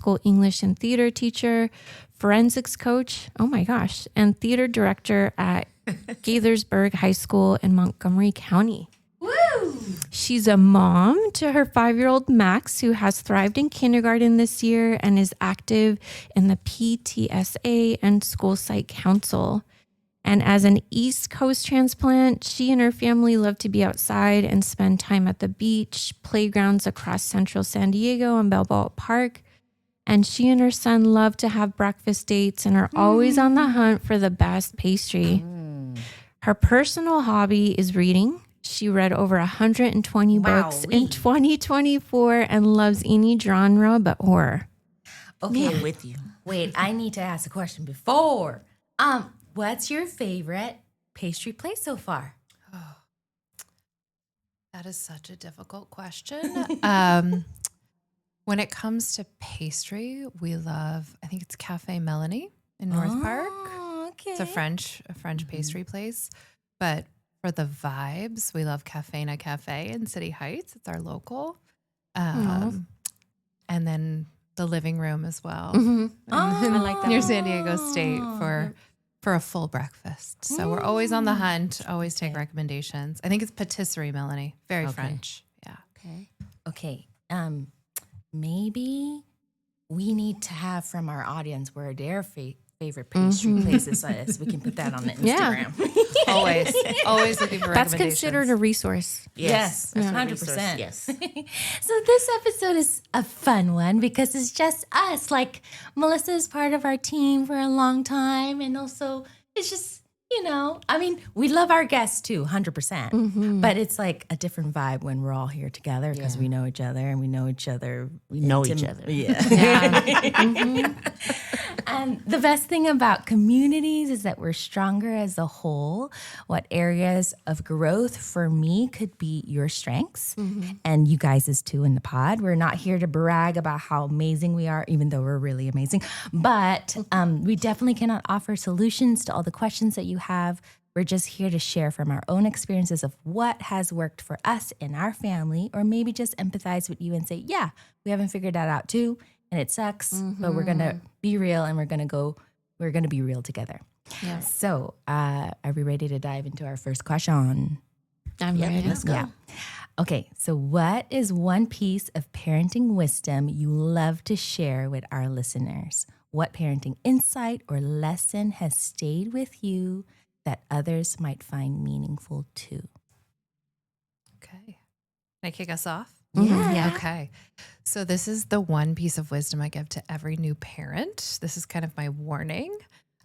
school English and theater teacher, forensics coach, oh my gosh, and theater director at Gaithersburg High School in Montgomery County. Woo! She's a mom to her 5-year-old Max, who has thrived in kindergarten this year and is active in the PTSA and school site council. And as an East Coast transplant, she and her family love to be outside and spend time at the beach, playgrounds across central San Diego and Balboa Park. And she and her son love to have breakfast dates and are always on the hunt for the best pastry. Her personal hobby is reading. She read over 120 books in 2024 and loves any genre but horror. Okay, I'm with you. wait, I need to ask a question before. What's your favorite pastry place so far? That is such a difficult question. When it comes to pastry, we love, I think it's Cafe Melanie in North Park. Okay. It's a French pastry place. But for the vibes, we love Cafena Cafe in City Heights. It's our local. And then the living room as well. I like that. Near San Diego State for a full breakfast. So we're always on the hunt, always take recommendations. I think it's Patisserie Melanie, very French. Yeah. Okay. Maybe we need to have from our audience where their favorite pastry places is. We can put that on the Instagram. Always looking for That's recommendations. considered a resource. Yes, That's a 100%. resource, yes. So this episode is a fun one because it's just us. Like Melissa is part of our team for a long time. And also it's just, I mean, we love our guests too, 100%. But it's like a different vibe when we're all here together because we know each other and we know each other. We know each other. Yeah. And the best thing about communities is that we're stronger as a whole. What areas of growth for me could be your strengths and you guys' too in the pod. We're not here to brag about how amazing we are, even though we're really amazing. But we definitely cannot offer solutions to all the questions that you have. We're just here to share from our own experiences of what has worked for us in our family, or maybe just empathize with you and say, yeah, we haven't figured that out too. And it sucks, but we're going to be real and we're going to be real together. Yeah. So are we ready to dive into our first question? I'm ready. Let's go. Yeah. Okay, so what is one piece of parenting wisdom you love to share with our listeners? What parenting insight or lesson has stayed with you that others might find meaningful too? Okay. Can I kick us off? Yeah. Okay. So this is the one piece of wisdom I give to every new parent. This is kind of my warning.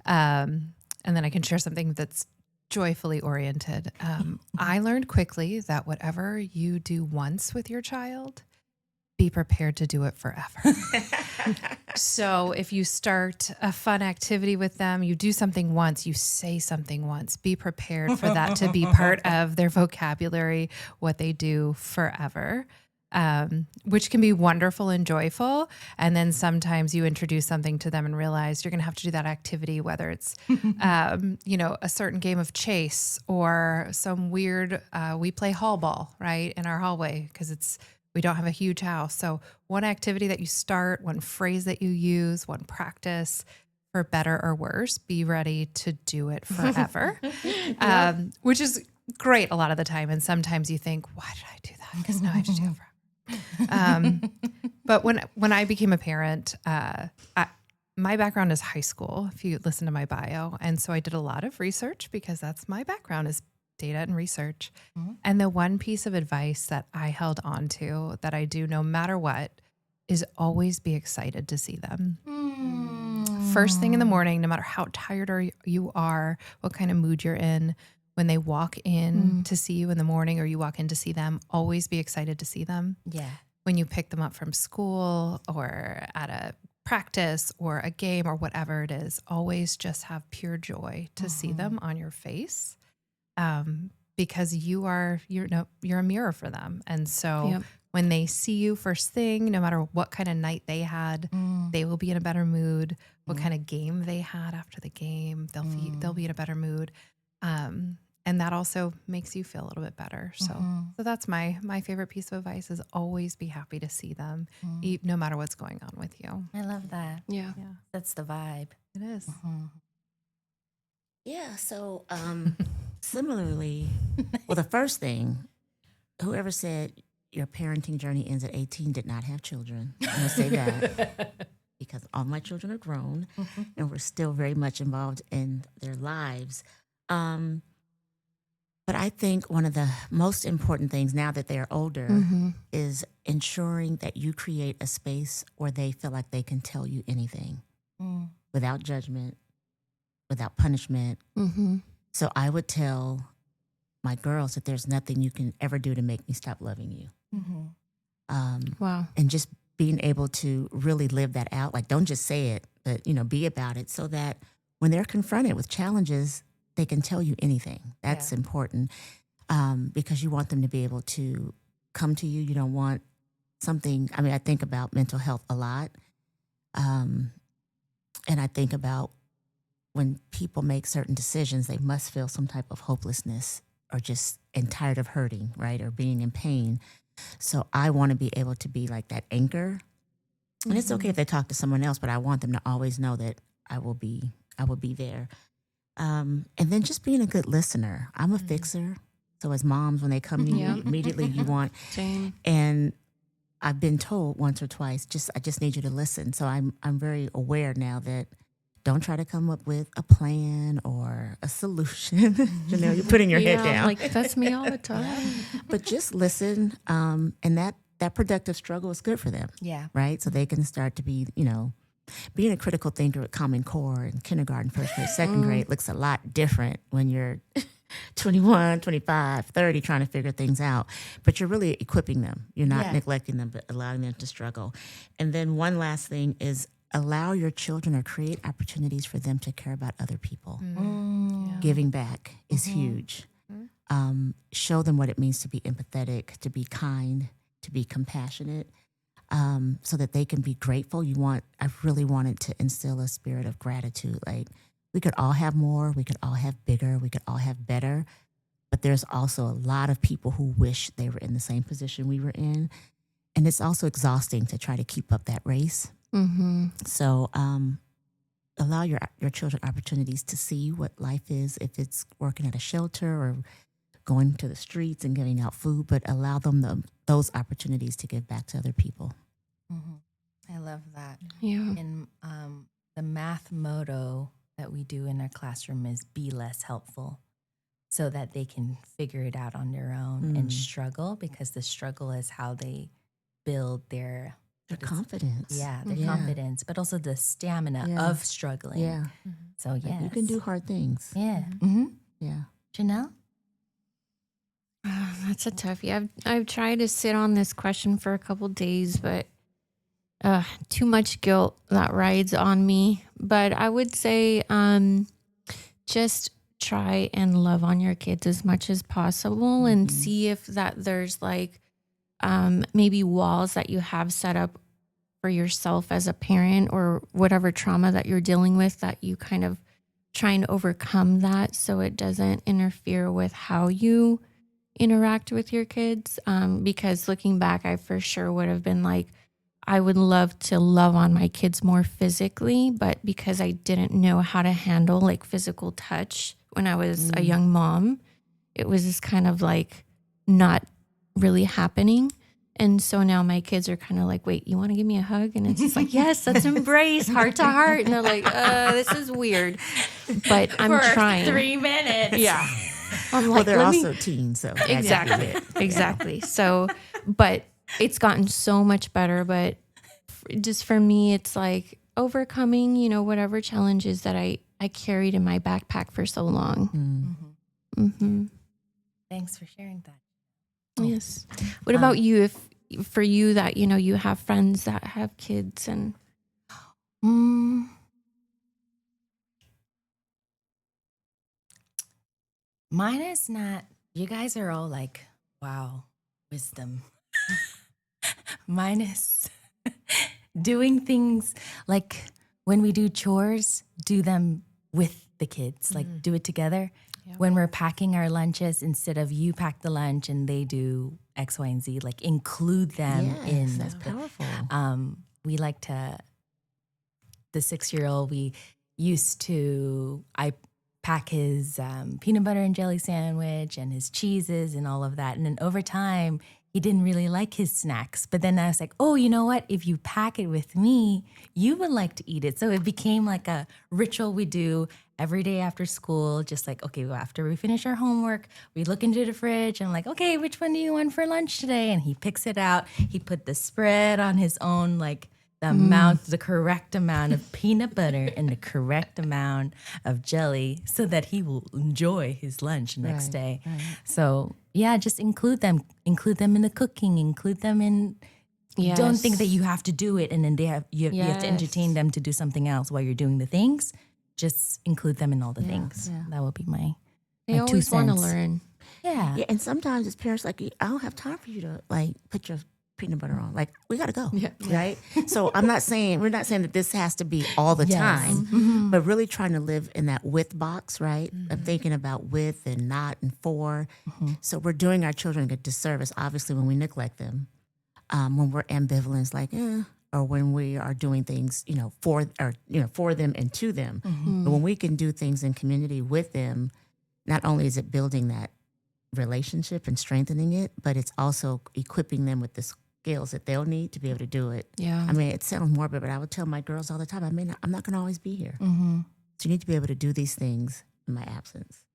And then I can share something that's joyfully oriented. I learned quickly that whatever you do once with your child, be prepared to do it forever. So if you start a fun activity with them, you do something once, you say something once, be prepared for that to be part of their vocabulary, what they do forever. Which can be wonderful and joyful. And then sometimes you introduce something to them and realize you're going to have to do that activity, whether it's, a certain game of chase or some weird, we play hall ball, right, in our hallway because we don't have a huge house. So one activity that you start, one phrase that you use, one practice, for better or worse, be ready to do it forever, which is great a lot of the time. And sometimes you think, why did I do that? Because now I have to do it forever. But when I became a parent, my background is high school, if you listen to my bio. And so I did a lot of research because that's my background is data and research. And the one piece of advice that I held on to that I do no matter what is always be excited to see them. First thing in the morning, no matter how tired you are, what kind of mood you're in, when they walk in to see you in the morning or you walk in to see them, always be excited to see them. Yeah. When you pick them up from school or at a practice or a game or whatever it is, always just have pure joy to see them on your face. Because you're a mirror for them. And so when they see you first thing, no matter what kind of night they had, they will be in a better mood. What kind of game they had after the game, they'll be in a better mood. And that also makes you feel a little bit better. So, so that's my favorite piece of advice is always be happy to see them, no matter what's going on with you. I love that. Yeah. That's the vibe. It is. Yeah. So similarly, well, the first thing, whoever said your parenting journey ends at 18 did not have children. I'm going to say that because all my children are grown and we're still very much involved in their lives. But I think one of the most important things now that they're older is ensuring that you create a space where they feel like they can tell you anything without judgment, without punishment. So I would tell my girls that there's nothing you can ever do to make me stop loving you. Wow. And just being able to really live that out. Like, don't just say it, but, be about it so that when they're confronted with challenges, they can tell you anything. That's important because you want them to be able to come to you. You don't want something. I mean, I think about mental health a lot. And I think about when people make certain decisions, they must feel some type of hopelessness or just and tired of hurting, right? Or being in pain. So I want to be able to be like that anchor. And it's okay if they talk to someone else, but I want them to always know that I will be there. And then just being a good listener. I'm a fixer. So as moms, when they come to you, immediately you want. Same. And I've been told once or twice, I just need you to listen. So I'm very aware now that don't try to come up with a plan or a solution. You're putting your head down. Like that's me all the time. But just listen. And that productive struggle is good for them. Yeah. Right? So they can start to be, being a critical thinker at Common Core in kindergarten, first grade, second grade looks a lot different when you're 21, 25, 30 trying to figure things out. But you're really equipping them. You're not neglecting them, but allowing them to struggle. And then one last thing is allow your children or create opportunities for them to care about other people. Giving back is huge. Show them what it means to be empathetic, to be kind, to be compassionate. So that they can be grateful. I really wanted to instill a spirit of gratitude. Like we could all have more, we could all have bigger, we could all have better, but there's also a lot of people who wish they were in the same position we were in. And it's also exhausting to try to keep up that race. So allow your children opportunities to see what life is, if it's working at a shelter or going to the streets and giving out food, but allow them those opportunities to give back to other people. I love that. Yeah. And the math motto that we do in our classroom is be less helpful so that they can figure it out on their own and struggle, because the struggle is how they build their confidence. Yeah, their confidence, but also the stamina of struggling. Yeah. So, yes. You can do hard things. Yeah. Yeah. Janelle? That's a toughie. I've tried to sit on this question for a couple days, but too much guilt that rides on me. But I would say just try and love on your kids as much as possible and see if that there's like maybe walls that you have set up for yourself as a parent or whatever trauma that you're dealing with, that you kind of try and overcome that so it doesn't interfere with how you interact with your kids. Because looking back, I for sure would have been like, I would love to love on my kids more physically, but because I didn't know how to handle like physical touch when I was a young mom, it was just kind of like not really happening. And so now my kids are kind of like, wait, you want to give me a hug? And it's just like, yes, let's embrace heart to heart. And they're like, this is weird. But I'm trying. 3 minutes. Yeah. I'm Well, like, they're let me- also teens, so Exactly. So, but it's gotten so much better. But just for me, it's like overcoming, whatever challenges that I carried in my backpack for so long. Thanks for sharing that. Yes. What about you? If for you that, you have friends that have kids and Mine is not, you guys are all like, wow, wisdom. Mine is doing things like when we do chores, do them with the kids, like do it together. when we're packing our lunches, instead of you pack the lunch and they do X, Y, and Z, like include them in. That's powerful. We like to, the 6-year-old, I pack his peanut butter and jelly sandwich and his cheeses and all of that. And then over time, he didn't really like his snacks. But then I was like, oh, you know what? If you pack it with me, you would like to eat it. So it became like a ritual we do every day after school. Just like, okay, well, after we finish our homework, we look into the fridge and I'm like, okay, which one do you want for lunch today? And he picks it out. He put the spread on his own, like the correct amount of peanut butter and the correct amount of jelly so that he will enjoy his lunch next day. Right. So yeah, just include them in the cooking, include them in, don't think that you have to do it and then you have to entertain them to do something else while you're doing the things. Just include them in all the things. Yeah. That would be my They always want to learn. Yeah. And sometimes as parents, like, I don't have time for you to like put your peanut butter on. Like, we got to go. Yeah. Right. So we're not saying that this has to be all the time, but really trying to live in that with box, right? Of thinking about with and not and for. So we're doing our children a disservice, obviously, when we neglect them, when we're ambivalent, like, or when we are doing things, for them and to them. But when we can do things in community with them, not only is it building that relationship and strengthening it, but it's also equipping them with the skills that they'll need to be able to do it. Yeah. I mean, it sounds morbid, but I would tell my girls all the time, I'm not going to always be here. So you need to be able to do these things in my absence.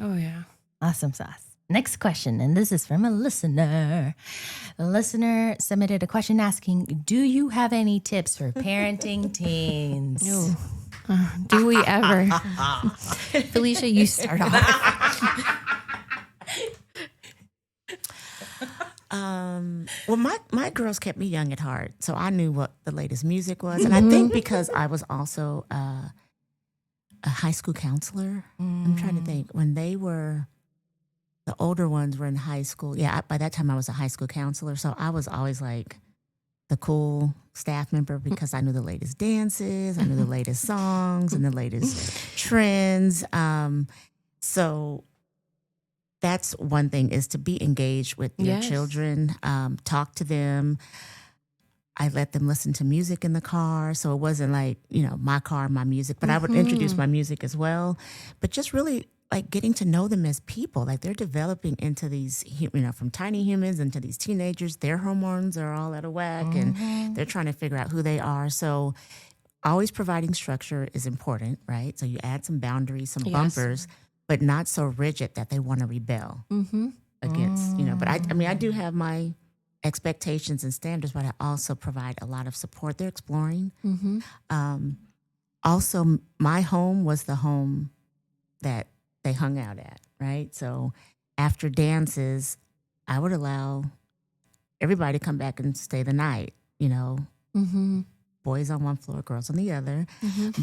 Oh, yeah. Awesome sauce. Next question, and this is from a listener. The listener submitted a question asking, do you have any tips for parenting teens? Do we ever? Felicia, you start off. Well, my girls kept me young at heart, so I knew what the latest music was. And I think because I was also a high school counselor, I'm trying to think, when the older ones were in high school. Yeah, by that time I was a high school counselor, so I was always like the cool staff member because I knew the latest dances, I knew the latest songs and the latest trends. So that's one thing, is to be engaged with your children, talk to them. I let them listen to music in the car. So it wasn't like, my car, my music, but I would introduce my music as well. But just really like getting to know them as people. Like, they're developing into these, from tiny humans into these teenagers. Their hormones are all out of whack and they're trying to figure out who they are. So always providing structure is important, right? So you add some boundaries, some bumpers, but not so rigid that they want to rebel against, But I do have my expectations and standards, but I also provide a lot of support. They're exploring. Also, my home was the home that they hung out at, right? So after dances, I would allow everybody to come back and stay the night, boys on one floor, girls on the other.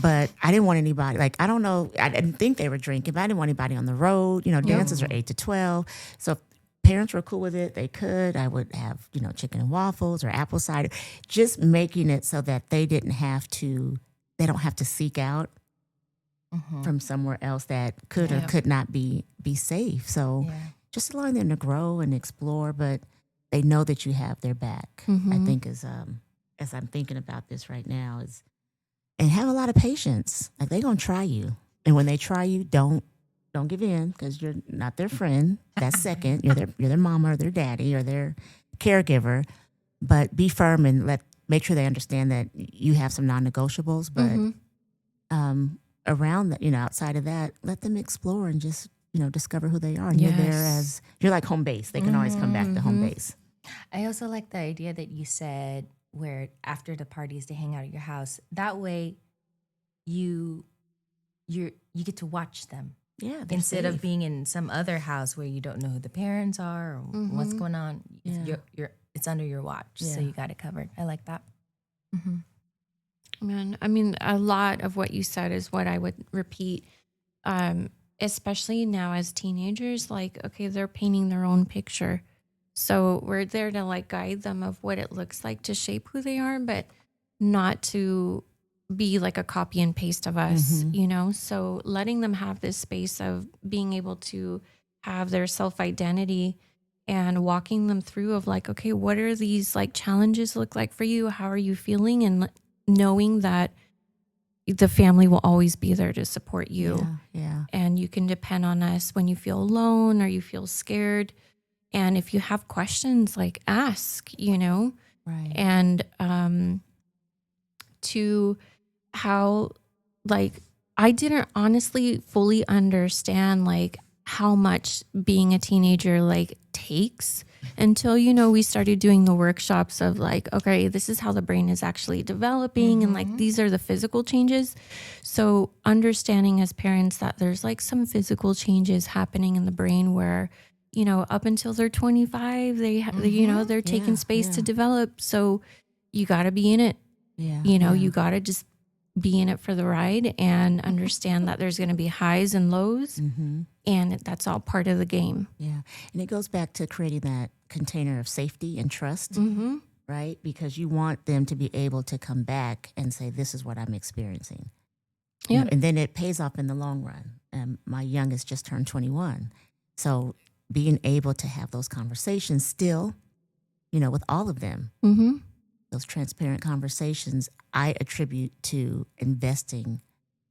But I didn't want anybody, like, I don't know, I didn't think they were drinking, but I didn't want anybody on the road. Dances are 8 to 12. So if parents were cool with it, they could. I would have, chicken and waffles or apple cider, just making it so that they don't have to seek out from somewhere else that could or could not be safe. So just allowing them to grow and explore, but they know that you have their back, I think is, as I'm thinking about this right now, and have a lot of patience. Like, they're going to try you. And when they try you, don't give in, because you're not their friend. That's second. You're their mama or their daddy or their caregiver. But be firm and make sure they understand that you have some non-negotiables. But around that, outside of that, let them explore and just, discover who they are. And you're like home base. They can always come back to home base. I also like the idea that you said, where after the parties they hang out at your house. That way, you get to watch them. Yeah, instead of being in some other house where you don't know who the parents are or what's going on. It's under your watch, so you got it covered. I like that. Man, I mean, a lot of what you said is what I would repeat, especially now as teenagers. Like, okay, they're painting their own picture. So we're there to like guide them of what it looks like to shape who they are, but not to be like a copy and paste of us, you know? So letting them have this space of being able to have their self-identity and walking them through of like, okay, what are these like challenges look like for you? How are you feeling? And knowing that the family will always be there to support you. Yeah. And you can depend on us when you feel alone or you feel scared. And if you have questions, like ask, you know? Right. And to how, like, I didn't honestly fully understand like how much being a teenager like takes until, you know, we started doing the workshops of like, okay, this is how the brain is actually developing and like these are the physical changes. So understanding as parents that there's like some physical changes happening in the brain where, you know, up until they're 25, they you know, they're taking space to develop. So you got to be in it. Yeah. You know, you got to just be in it for the ride and understand that there's going to be highs and lows, and that's all part of the game. Yeah. And it goes back to creating that container of safety and trust, right? Because you want them to be able to come back and say, this is what I'm experiencing. You Yeah. know, and then it pays off in the long run. My youngest just turned 21. So being able to have those conversations still, you know, with all of them, those transparent conversations, I attribute to investing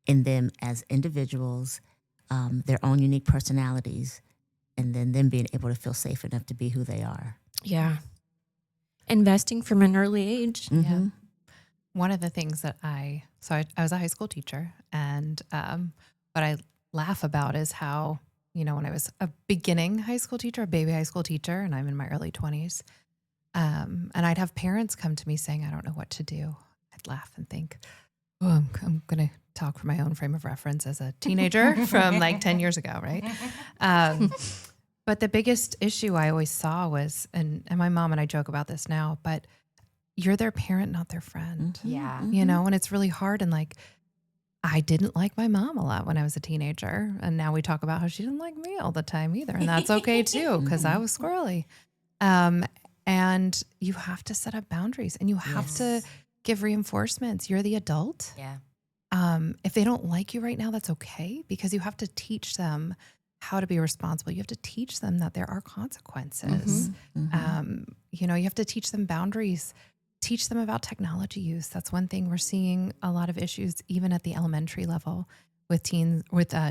in them as individuals, their own unique personalities, and then them being able to feel safe enough to be who they are. Yeah. Investing from an early age. Yeah. One of the things that I was a high school teacher, and what I laugh about is how, you know, when I was a beginning high school teacher, a baby high school teacher, and I'm in my early 20s, and I'd have parents come to me saying, I don't know what to do. I'd laugh and think, oh, I'm going to talk from my own frame of reference as a teenager from like 10 years ago, right? But the biggest issue I always saw was, and my mom and I joke about this now, but you're their parent, not their friend. Yeah. You know, and it's really hard. And like, I didn't like my mom a lot when I was a teenager. And now we talk about how she didn't like me all the time either. And that's okay too, because I was squirrely. And you have to set up boundaries and you have to give reinforcements. You're the adult. Yeah. If they don't like you right now, that's okay, because you have to teach them how to be responsible. You have to teach them that there are consequences. You know, you have to teach them boundaries, teach them about technology use. That's one thing we're seeing a lot of issues, even at the elementary level with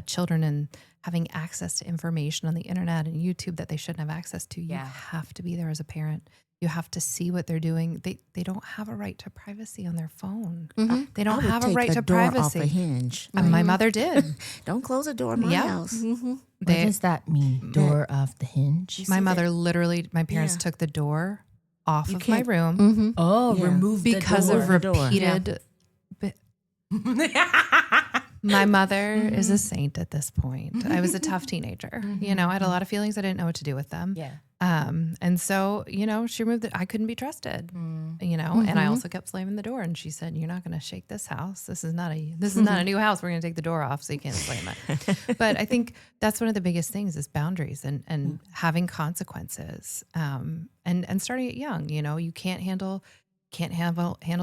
children and having access to information on the internet and YouTube that they shouldn't have access to. You have to be there as a parent. You have to see what they're doing. They don't have a right to privacy on their phone. They don't have a right to privacy. Off a hinge. My mother did. Don't close a door in my house. What does that mean? Door off the hinge? My mother literally, my parents took the door off of my room Remove because the of door. repeated. My mother is a saint at this point. I was a tough teenager. You know, I had a lot of feelings. I didn't know what to do with them. Yeah. And so, you know, she removed it. I couldn't be trusted, you know, and I also kept slamming the door, and she said, you're not going to shake this house. This is not a new house. We're going to take the door off so you can't slam it. But I think that's one of the biggest things is boundaries and having consequences. And starting it young, you know, you can't handle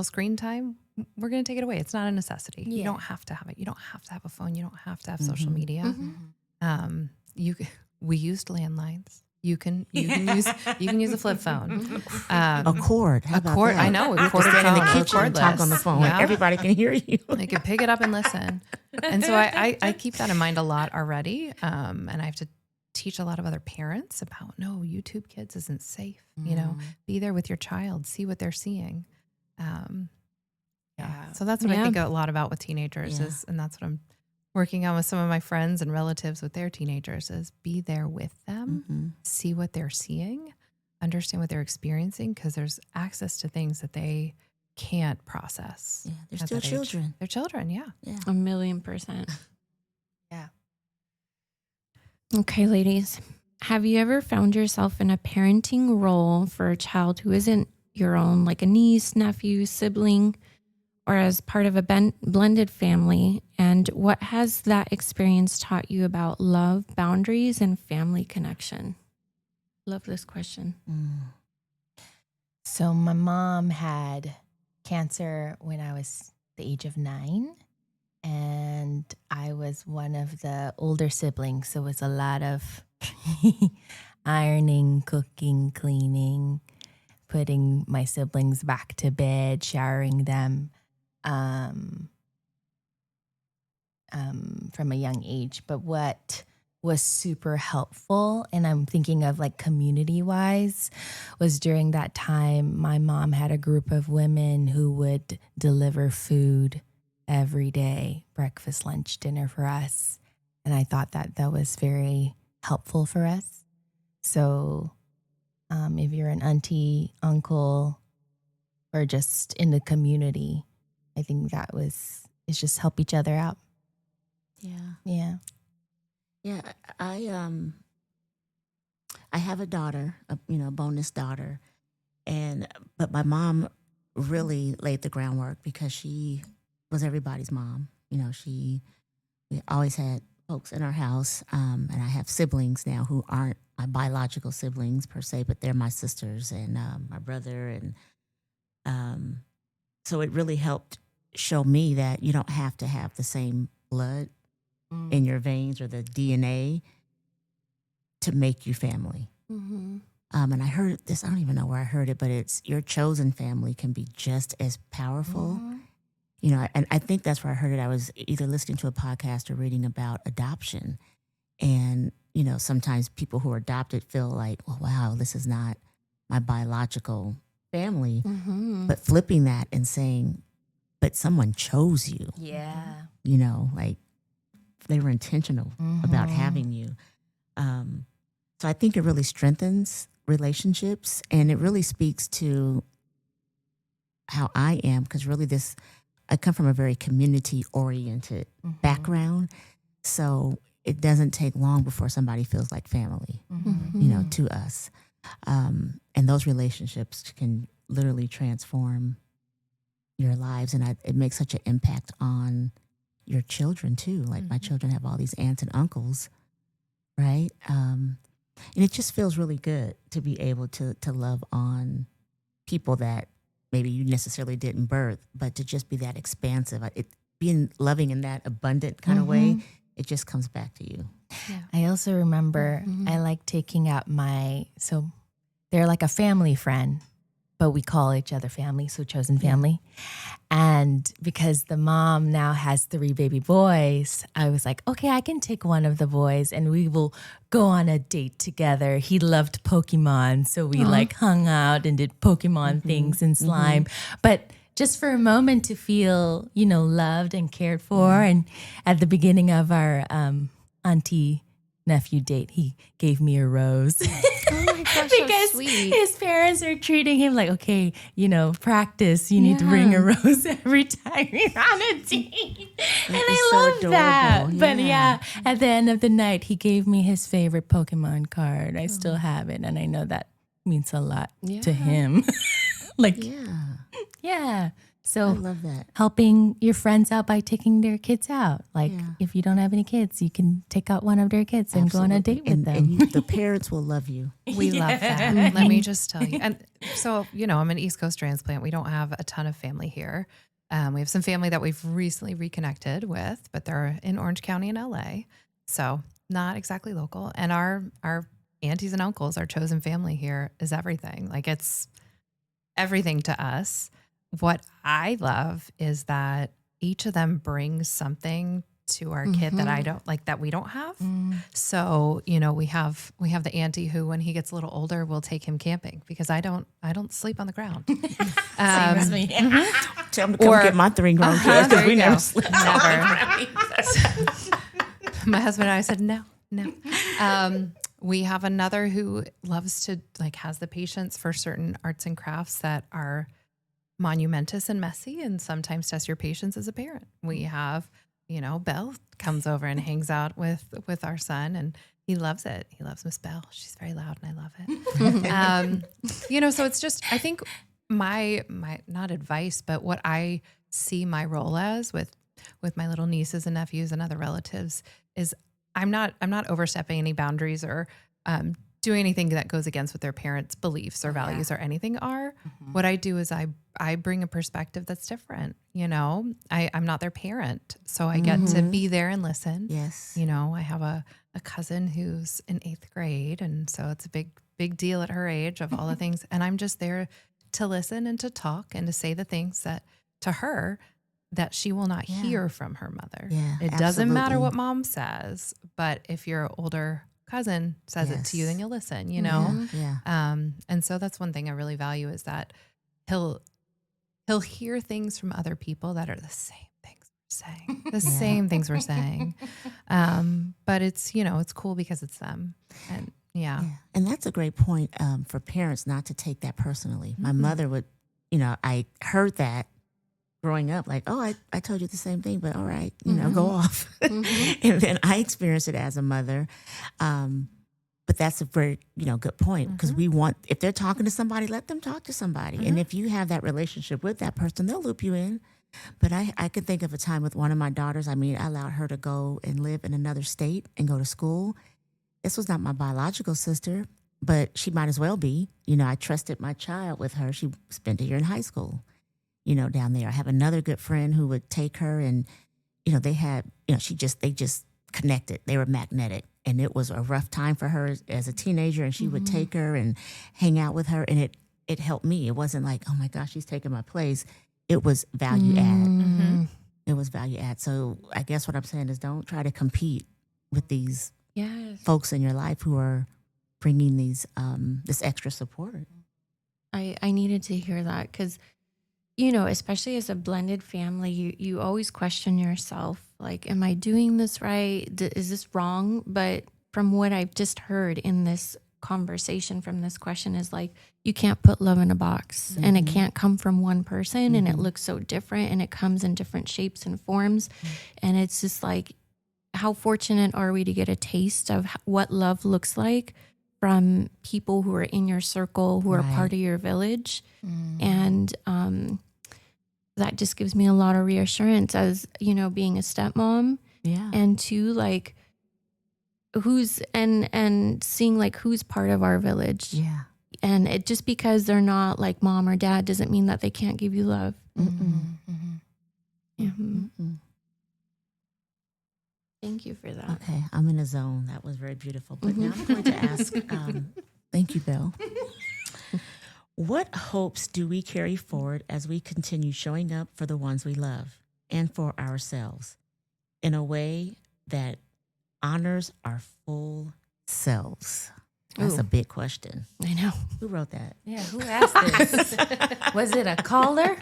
screen time. We're going to take it away. It's not a necessity. You don't have to have it. You don't have to have a phone. You don't have to have social media. We used landlines. You can use a flip phone. A cord. How about that? I know. You have to stand in the kitchen and talk on the phone. Yeah. Everybody can hear you. They can pick it up and listen. And so I keep that in mind a lot already. And I have to teach a lot of other parents about, no, YouTube Kids isn't safe. You know, be there with your child, see what they're seeing. So that's what I think a lot about with teenagers is, and that's what I'm working on with some of my friends and relatives with their teenagers is be there with them, see what they're seeing, understand what they're experiencing, because there's access to things that they can't process. Yeah, they're still children. They're children, yeah. 1,000,000%. Yeah. Okay, ladies, have you ever found yourself in a parenting role for a child who isn't your own, like a niece, nephew, sibling, or as part of a blended family? And what has that experience taught you about love, boundaries, and family connection? Love this question. So my mom had cancer when I was the age of 9. And I was one of the older siblings. So it was a lot of ironing, cooking, cleaning, putting my siblings back to bed, showering them from a young age. But what was super helpful, and I'm thinking of like community wise, was during that time, my mom had a group of women who would deliver food every day, breakfast, lunch, dinner for us. And I thought that that was very helpful for us. So if you're an auntie, uncle, or just in the community, I think it's just help each other out. Yeah. Yeah. Yeah. I have a daughter, a bonus daughter, but my mom really laid the groundwork because she was everybody's mom. We always had folks in our house, and I have siblings now who aren't my biological siblings per se, but they're my sisters and my brother, and so it really helped show me that you don't have to have the same blood in your veins or the DNA to make you family. Mm-hmm. And I heard this, I don't even know where I heard it, but it's your chosen family can be just as powerful. And I think that's where I heard it. I was either listening to a podcast or reading about adoption. And, sometimes people who are adopted feel like, oh, wow, this is not my biological family. Mm-hmm. But flipping that and saying, but someone chose you, Yeah. like they were intentional about having you. So I think it really strengthens relationships, and it really speaks to how I am, because really I come from a very community-oriented background. So it doesn't take long before somebody feels like family, to us. And those relationships can literally transform your lives. And it makes such an impact on your children too. Like my children have all these aunts and uncles, right? And it just feels really good to be able to love on people that maybe you necessarily didn't birth, but to just be that expansive, being loving in that abundant kind of way, it just comes back to you. Yeah. I also remember I like taking out so they're like a family friend, but we call each other family, so chosen family. And because the mom now has 3 baby boys, I was like, okay, I can take one of the boys and we will go on a date together. He loved Pokemon, so we like hung out and did Pokemon things and slime. But just for a moment to feel, loved and cared for. And at the beginning of our auntie nephew date, he gave me a rose. Oh my gosh, Because so sweet. his parents are treating him like, okay, practice. You need to bring a rose every time you're on a date. And I so love that. adorable, But yeah. at the end of the night, he gave me his favorite Pokemon card. I still have it. And I know that means a lot to him. Yeah. So I love that. helping your friends out by taking their kids out. Like Yeah. if you don't have any kids, you can take out one of their kids and go on a date with them. And the parents will love you. We love that. Let me just tell you. And so, I'm an East Coast transplant. We don't have a ton of family here. We have some family that we've recently reconnected with, but they're in Orange County in LA. So not exactly local. And our aunties and uncles, our chosen family here is everything. Like it's everything to us. What I love is that each of them brings something to our kid that I don't like, that we don't have. So, we have the auntie who, when he gets a little older, will take him camping because I don't sleep on the ground. Same as me. Tell them to come get my 3 grown kids because we never sleep. Never. My husband and I said, no. We have another who loves to has the patience for certain arts and crafts that are monumentous and messy, and sometimes test your patience as a parent. We have, Belle comes over and hangs out with our son, and he loves it. He loves Miss Belle. She's very loud, and I love it. So it's just, I think my not advice, but what I see my role as with my little nieces and nephews and other relatives is I'm not overstepping any boundaries or doing anything that goes against what their parents' beliefs or values or anything are. What I do is I bring a perspective that's different. You know, I'm not their parent, so I get to be there and listen. Yes. You know, I have a cousin who's in 8th grade, and so it's a big deal at her age of all the things. And I'm just there to listen and to talk and to say the things that to her that she will not hear from her mother. Yeah, it doesn't matter absolutely. what mom says, but if your older cousin says it to you, then you'll listen, you know? Yeah. And so that's one thing I really value is that he'll hear things from other people that are the same things we're saying, the same things we're saying. But it's, you know, it's cool because it's them. And yeah. And that's a great point for parents not to take that personally. My mother would, you know, I heard that growing up, like, oh, I told you the same thing, but all right, you know, go off. And then I experienced it as a mother. But that's a very, you know, good point because we want, if they're talking to somebody, let them talk to somebody. And if you have that relationship with that person, they'll loop you in. But I could think of a time with one of my daughters. I mean, I allowed her to go and live in another state and go to school. This was not my biological sister, but she might as well be. You know, I trusted my child with her. She spent a year in high school, you know, down there. I have another good friend who would take her and, you know, they had, you know, they just connected. They were magnetic. And it was a rough time for her as a teenager. And she would take her and hang out with her. And it helped me. It wasn't like, oh my gosh, she's taking my place. It was value add. It was value add. So I guess what I'm saying is don't try to compete with these folks in your life who are bringing these this extra support. I needed to hear that because, you know, especially as a blended family, you always question yourself, like, am I doing this right? Is this wrong? But from what I've just heard in this conversation from this question is like, you can't put love in a box and it can't come from one person and it looks so different and it comes in different shapes and forms. And it's just like, how fortunate are we to get a taste of what love looks like from people who are in your circle, who are part of your village. And that just gives me a lot of reassurance as, you know, being a stepmom. Yeah. And two, like and seeing like who's part of our village. Yeah. And it just because they're not like mom or dad doesn't mean that they can't give you love. Thank you for that. Okay, I'm in a zone. That was very beautiful. But now I'm going to ask, thank you, Bill. What hopes do we carry forward as we continue showing up for the ones we love and for ourselves in a way that honors our full selves? That's a big question. I know. Who wrote that? Yeah, who asked this? Was it a caller?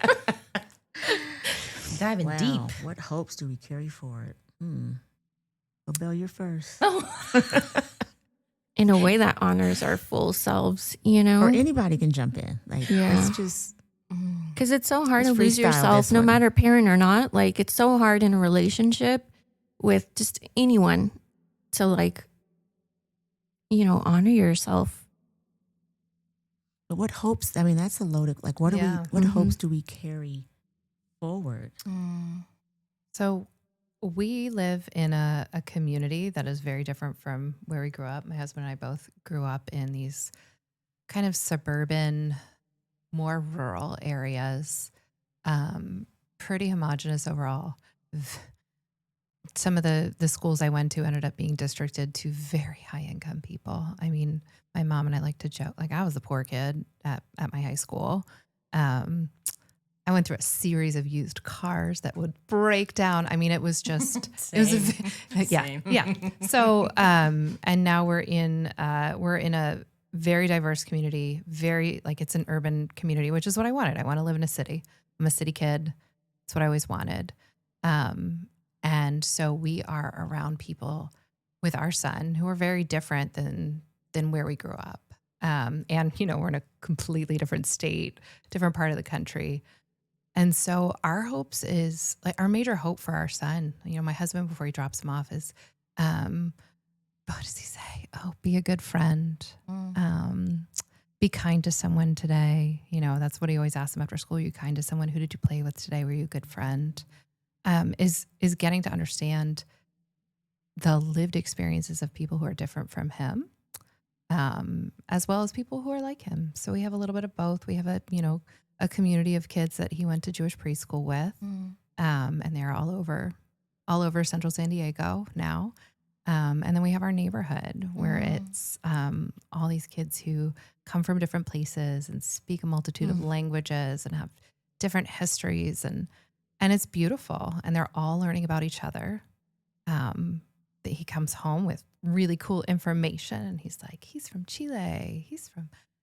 Diving deep. What hopes do we carry forward? Well, Bill, you're first. In a way that honors our full selves, you know? Or anybody can jump in. Like, it's just... Because it's so hard Let's to lose freestyle yourself, this no one. matter parent or not. Like, it's so hard in a relationship with just anyone to, like, you know, honor yourself. But what hopes? I mean, that's a loaded. Like, what do we? What hopes do we carry forward? So we live in a community that is very different from where we grew up. My husband and I both grew up in these kind of suburban, more rural areas, pretty homogenous overall. Some of the schools I went to ended up being districted to very high income people. I mean, my mom and I like to joke, like I was the poor kid at my high school. I went through a series of used cars that would break down. I mean, it was just, it was, yeah. So, and now we're in a very diverse community, very, like it's an urban community, which is what I wanted. I want to live in a city. I'm a city kid. That's what I always wanted. And so we are around people with our son who are very different than where we grew up. And, you know, we're in a completely different state, different part of the country. And so our hopes is like our major hope for our son, you know, my husband, before he drops him off is, what does he say? Oh, be a good friend. Be kind to someone today. You know, that's what he always asks him after school. Are you kind to someone? Who did you play with today? Were you a good friend? Is getting to understand the lived experiences of people who are different from him. as well as people who are like him. So we have a little bit of both. We have a community of kids that he went to Jewish preschool with, and they're all over Central San Diego now. And then we have our neighborhood where it's all these kids who come from different places and speak a multitude of languages and have different histories, and it's beautiful. And they're all learning about each other. That he comes home with really cool information, and he's like, he's from Chile,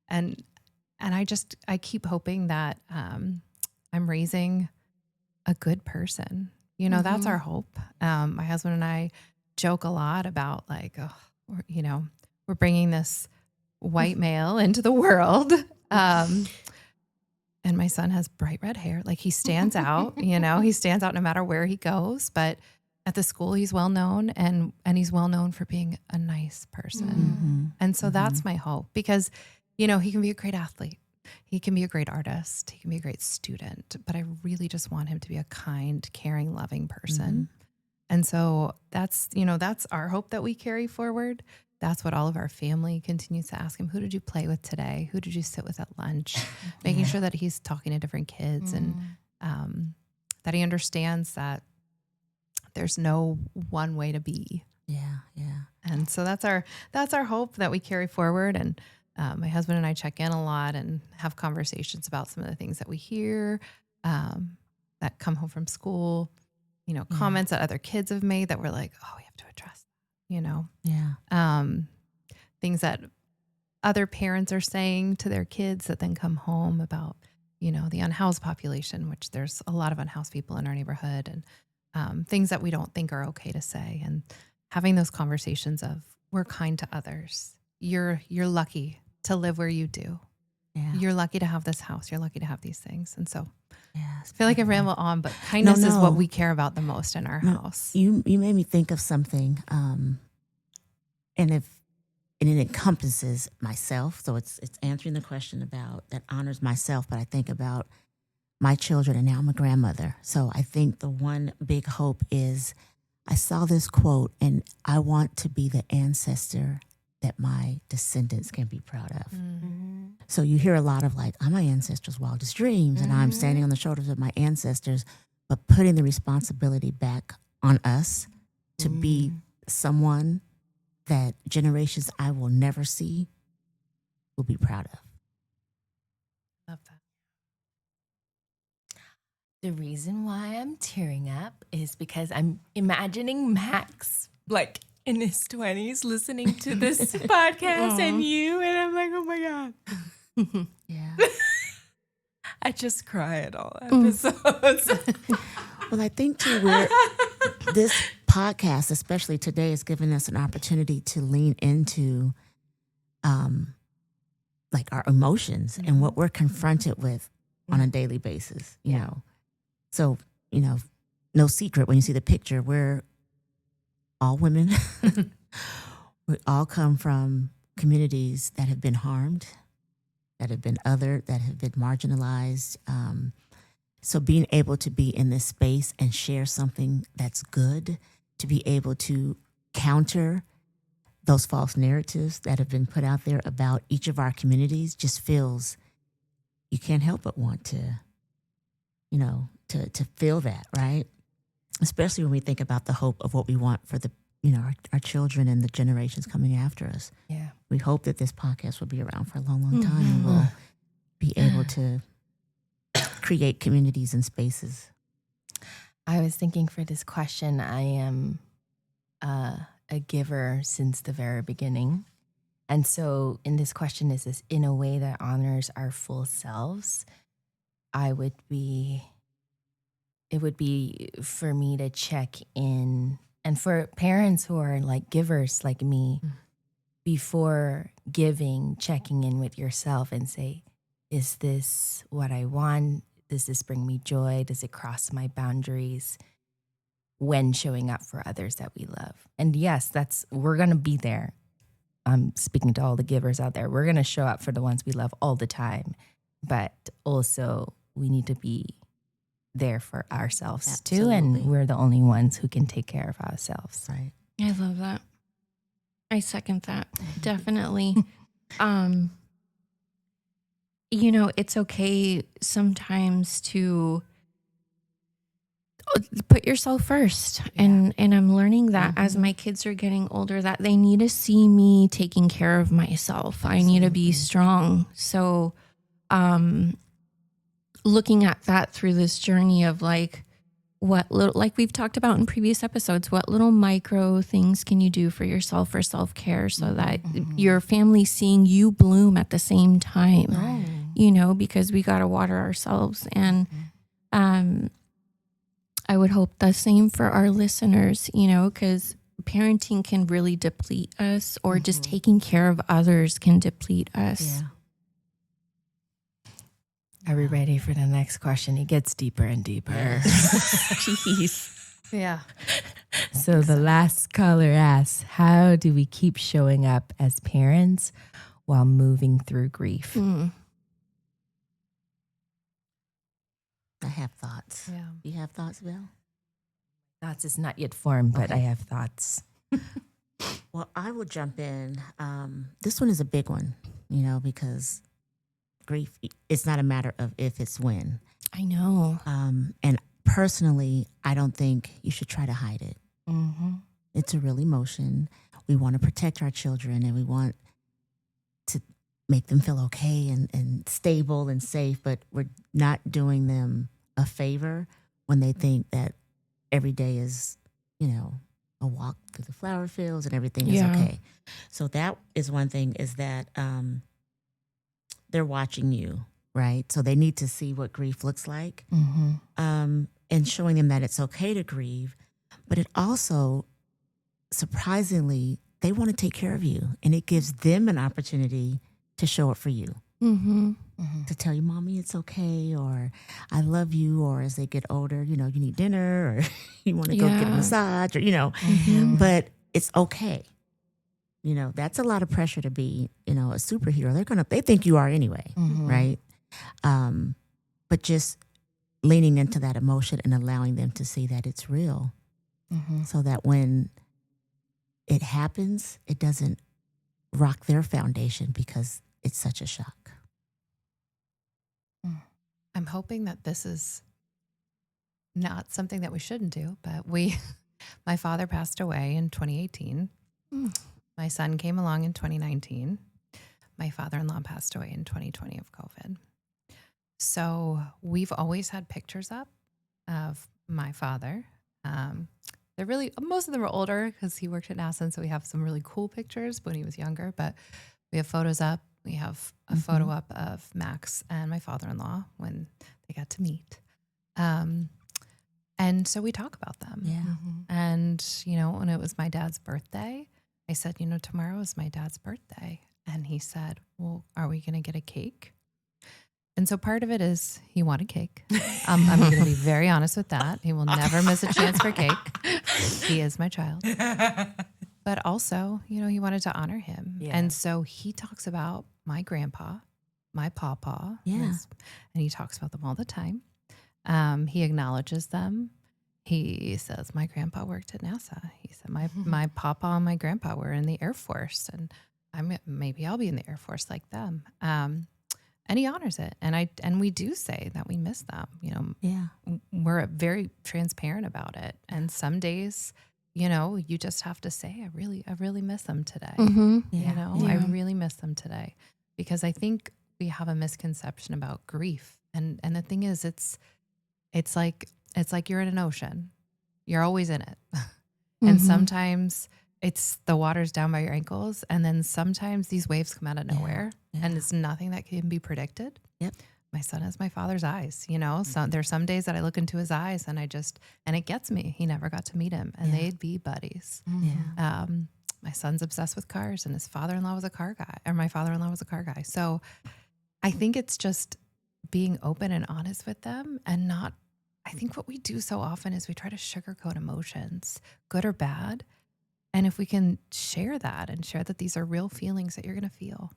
and I keep hoping that I'm raising a good person. That's our hope. My husband and I joke a lot about like, we're bringing this white male into the world. And my son has bright red hair. Like he stands out, he stands out no matter where he goes. But at the school, he's well known, and he's well known for being a nice person. And so that's my hope, because, he can be a great athlete. He can be a great artist. He can be a great student, but I really just want him to be a kind, caring, loving person. And so that's our hope that we carry forward. That's what all of our family continues to ask him. Who did you play with today? Who did you sit with at lunch? Making sure that he's talking to different kids and that he understands that there's no one way to be. Yeah. And so that's our hope that we carry forward. And my husband and I check in a lot and have conversations about some of the things that we hear that come home from school, comments that other kids have made that we're like, oh, we have to address that, things that other parents are saying to their kids that then come home about, the unhoused population, which there's a lot of unhoused people in our neighborhood, and things that we don't think are okay to say, and having those conversations of, we're kind to others. You're lucky to live where you do. Yeah. You're lucky to have this house. You're lucky to have these things. And so I feel like I ramble on, but kindness is what we care about the most in our house. You made me think of something. And it encompasses myself. So it's answering the question about that honors myself, but I think about my children, and now I'm a grandmother. So I think the one big hope is, I saw this quote, and I want to be the ancestor that my descendants can be proud of. So you hear a lot of like, I'm my ancestors' wildest dreams, and I'm standing on the shoulders of my ancestors, but putting the responsibility back on us to be someone that generations I will never see will be proud of. Love that. The reason why I'm tearing up is because I'm imagining Max like in his 20s listening to this podcast and you, and I'm like, oh my God. Yeah. I just cry at all episodes. Well, I think too, this podcast, especially today, is giving us an opportunity to lean into like our emotions and what we're confronted with on a daily basis, you know. So, no secret, when you see the picture, we're all women. We all come from communities that have been harmed, that have been othered, that have been marginalized. So being able to be in this space and share something that's good, to be able to counter those false narratives that have been put out there about each of our communities, just feels, you can't help but want to, to feel that, right? Especially when we think about the hope of what we want for the, our children and the generations coming after us. Yeah. We hope that this podcast will be around for a long, long time, and we'll be able to create communities and spaces. I was thinking for this question, I am a giver since the very beginning. And so in this question, is this in a way that honors our full selves? It would be for me to check in, and for parents who are like givers like me, before giving, checking in with yourself and say, is this what I want? Does this bring me joy? Does it cross my boundaries when showing up for others that we love? And yes, we're going to be there. I'm speaking to all the givers out there. We're going to show up for the ones we love all the time. But also we need to be there for ourselves too. And we're the only ones who can take care of ourselves. Right. I love that. I second that. Definitely. Um, it's okay sometimes to put yourself first. And I'm learning that as my kids are getting older, that they need to see me taking care of myself. I need to be strong. So, looking at that through this journey of like we've talked about in previous episodes, what little micro things can you do for yourself for self-care so that your family's seeing you bloom at the same time, because we got to water ourselves. And, I would hope the same for our listeners, because parenting can really deplete us, or just taking care of others can deplete us. Yeah. Are we ready for the next question? It gets deeper and deeper. Jeez. Yeah. So the last caller asks, how do we keep showing up as parents while moving through grief? I have thoughts. Yeah. You have thoughts, Bill? Thoughts is not yet formed, but Okay. I have thoughts. Well, I will jump in. This one is a big one, because grief, it's not a matter of if, it's when. I know. And personally, I don't think you should try to hide it. It's a real emotion. We want to protect our children, and we want to make them feel okay and stable and safe, but we're not doing them a favor when they think that every day is, a walk through the flower fields and everything is okay. So that is one thing, is that they're watching you, right? So they need to see what grief looks like, and showing them that it's okay to grieve. But it also, surprisingly, they want to take care of you, and it gives them an opportunity to show it for you. To tell you, mommy, it's okay, or I love you, or as they get older, you need dinner, or you want to go get a massage, or, but it's okay. That's a lot of pressure to be, a superhero. They think you are anyway, right? But just leaning into that emotion and allowing them to see that it's real, so that when it happens, it doesn't rock their foundation because it's such a shock. I'm hoping that this is not something that we shouldn't do, but my father passed away in 2018. My son came along in 2019. My father-in-law passed away in 2020 of COVID. So we've always had pictures up of my father. They're really, most of them are older because he worked at NASA, and so we have some really cool pictures when he was younger, but we have photos up. We have a photo up of Max and my father-in-law when they got to meet. And so we talk about them. Yeah. And, when it was my dad's birthday, I said, tomorrow is my dad's birthday. And he said, well, are we going to get a cake? And so part of it is he wanted cake. I'm going to be very honest with that. He will never miss a chance for cake. He is my child. But also, he wanted to honor him. Yeah. And so he talks about my grandpa, my pawpaw. Yeah. And he talks about them all the time. He acknowledges them. He says, my grandpa worked at NASA. He said, my pawpaw and my grandpa were in the Air Force, and maybe I'll be in the Air Force like them. And he honors it. And we do say that we miss them. We're very transparent about it. And some days, you just have to say, I really miss them today. I really miss them today, because I think we have a misconception about grief. And the thing is, it's like you're in an ocean. You're always in it. And sometimes it's the water's down by your ankles. And then sometimes these waves come out of nowhere, and it's nothing that can be predicted. Yep. My son has my father's eyes, so there's some days that I look into his eyes and it gets me. He never got to meet him, and they'd be buddies. My son's obsessed with cars, and his father-in-law was a car guy, or my father-in-law was a car guy. So I think it's just being open and honest with them, and not, I think what we do so often is we try to sugarcoat emotions, good or bad. And if we can share that and share that these are real feelings that you're going to feel,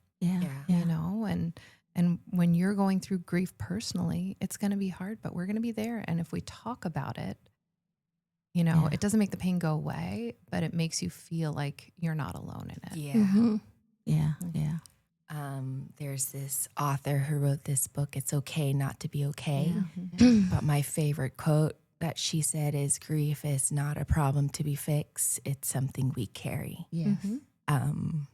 and when you're going through grief personally, it's going to be hard, but we're going to be there. And if we talk about it, You know, Yeah. it doesn't make the pain go away, but it makes you feel like you're not alone in it. Yeah. Mm-hmm. Yeah. Yeah. There's this author who wrote this book, It's Okay Not to Be Okay. Yeah. But my favorite quote that she said is, grief is not a problem to be fixed. It's something we carry. Yes. Um,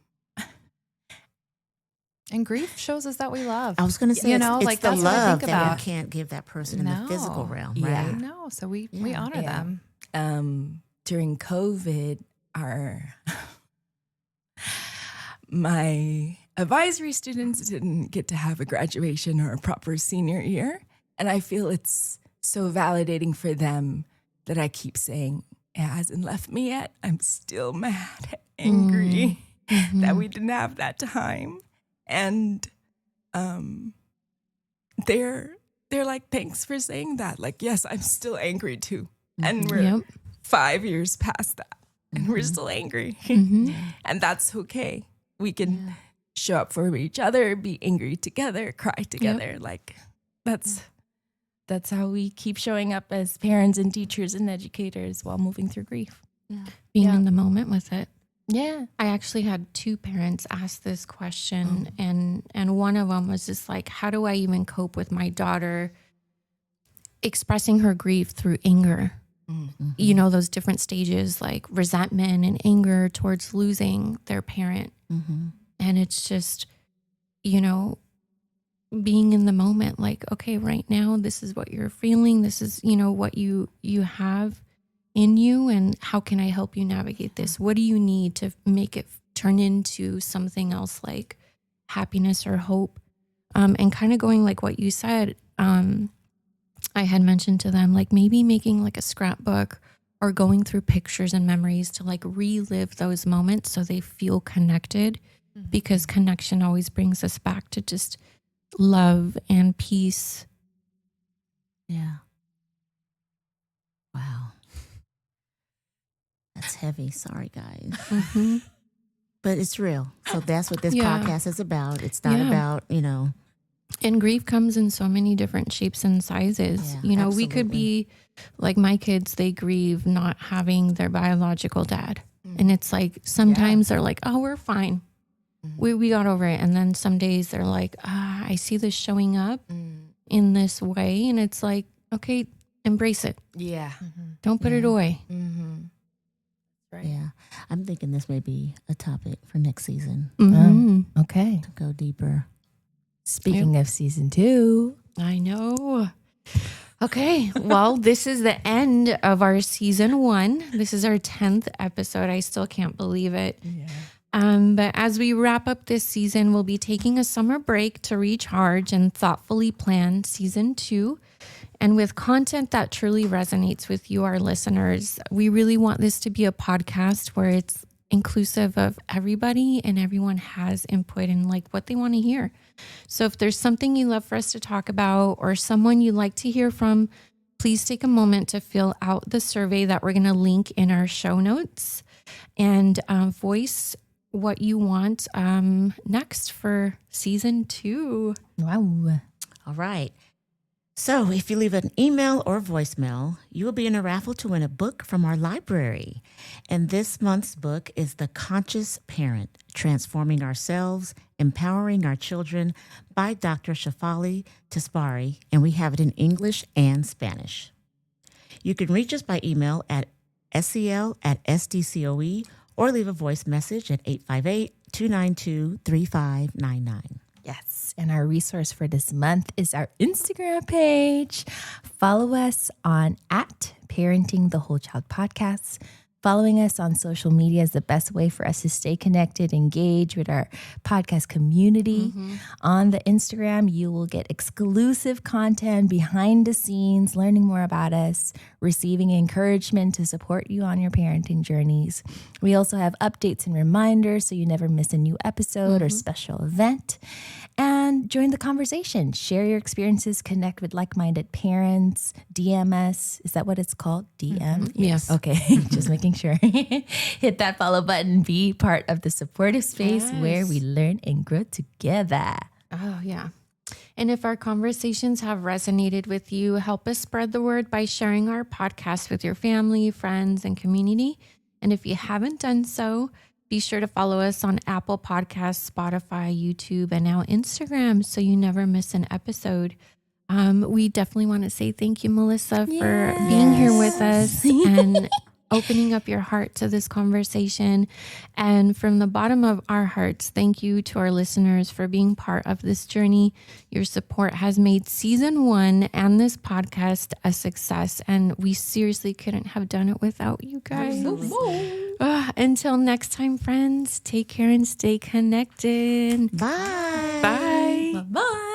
And grief shows us that we love. I was going to say, You know, it's like, the that's what I love think that about. we can't give that person in the physical No. realm, Yeah. right? No, so we Yeah. honor Yeah. them. During COVID, my advisory students didn't get to have a graduation or a proper senior year. And I feel it's so validating for them that I keep saying, it hasn't left me yet. I'm still mad, angry that we didn't have that time. And they're like, thanks for saying that. Like, yes, I'm still angry too. And we're Yep. 5 years past that. And we're still angry. And that's okay. We can show up for each other, be angry together, cry together. Like that's how we keep showing up as parents and teachers and educators while moving through grief. Being in the moment with it. Yeah. I actually had two parents ask this question, and one of them was just like, how do I even cope with my daughter expressing her grief through anger? You know, those different stages like resentment and anger towards losing their parent. And it's just, you know, being in the moment, like, okay, right now, this is what you're feeling. This is, you know, what you have in you, and how can I help you navigate this? What do you need to make it turn into something else, like happiness or hope? And kind of going like what you said, I had mentioned to them, like maybe making like a scrapbook or going through pictures and memories to like relive those moments so they feel connected, because connection always brings us back to just love and peace. Yeah. Wow. That's heavy. Sorry, guys. But it's real. So that's what this Yeah. podcast is about. It's not Yeah. about, you know. And grief comes in so many different shapes and sizes. Yeah, You know, we could absolutely. be like my kids, they grieve not having their biological dad. And it's like sometimes they're like, oh, we're fine. We got over it. And then some days they're like, I see this showing up in this way. And it's like, okay, embrace it. Yeah. Don't put it away. Right. Yeah. I'm thinking this may be a topic for next season Okay. to go deeper. Speaking of season 2. I know. Okay. Well, this is the end of our season 1. This is our 10th episode. I still can't believe it. But as we wrap up this season, we'll be taking a summer break to recharge and thoughtfully plan season 2. And with content that truly resonates with you, our listeners, we really want this to be a podcast where it's inclusive of everybody and everyone has input in like what they want to hear. So if there's something you love for us to talk about or someone you'd like to hear from, please take a moment to fill out the survey that we're going to link in our show notes and voice what you want next for season 2. Wow. All right. So if you leave an email or voicemail, you will be in a raffle to win a book from our library. And this month's book is The Conscious Parent, Transforming Ourselves, Empowering Our Children by Dr. Shefali Tsabary, and we have it in English and Spanish. You can reach us by email at scl@sdcoe or leave a voice message at 858-292-3599. Yes. And our resource for this month is our Instagram page. Follow us on @Parenting the Whole Child Podcast. Following us on social media is the best way for us to stay connected, engage with our podcast community. On the Instagram, you will get exclusive content, behind the scenes, learning more about us, receiving encouragement to support you on your parenting journeys. We also have updates and reminders so you never miss a new episode or special event. And join the conversation. Share your experiences, connect with like-minded parents, DM us. Is that what it's called? DM? Yes. Okay, just making sure. Hit that follow button. Be part of the supportive space where we learn and grow together. Oh, yeah. And if our conversations have resonated with you, help us spread the word by sharing our podcast with your family, friends, and community. And if you haven't done so, be sure to follow us on Apple Podcasts, Spotify, YouTube, and now Instagram so you never miss an episode. We definitely want to say thank you, Melissa, for being here with us and opening up your heart to this conversation. And from the bottom of our hearts, thank you to our listeners for being part of this journey. Your support has made season 1 and this podcast a success, and we seriously couldn't have done it without you guys. Until next time, friends, take care and stay connected. Bye. Bye. Bye.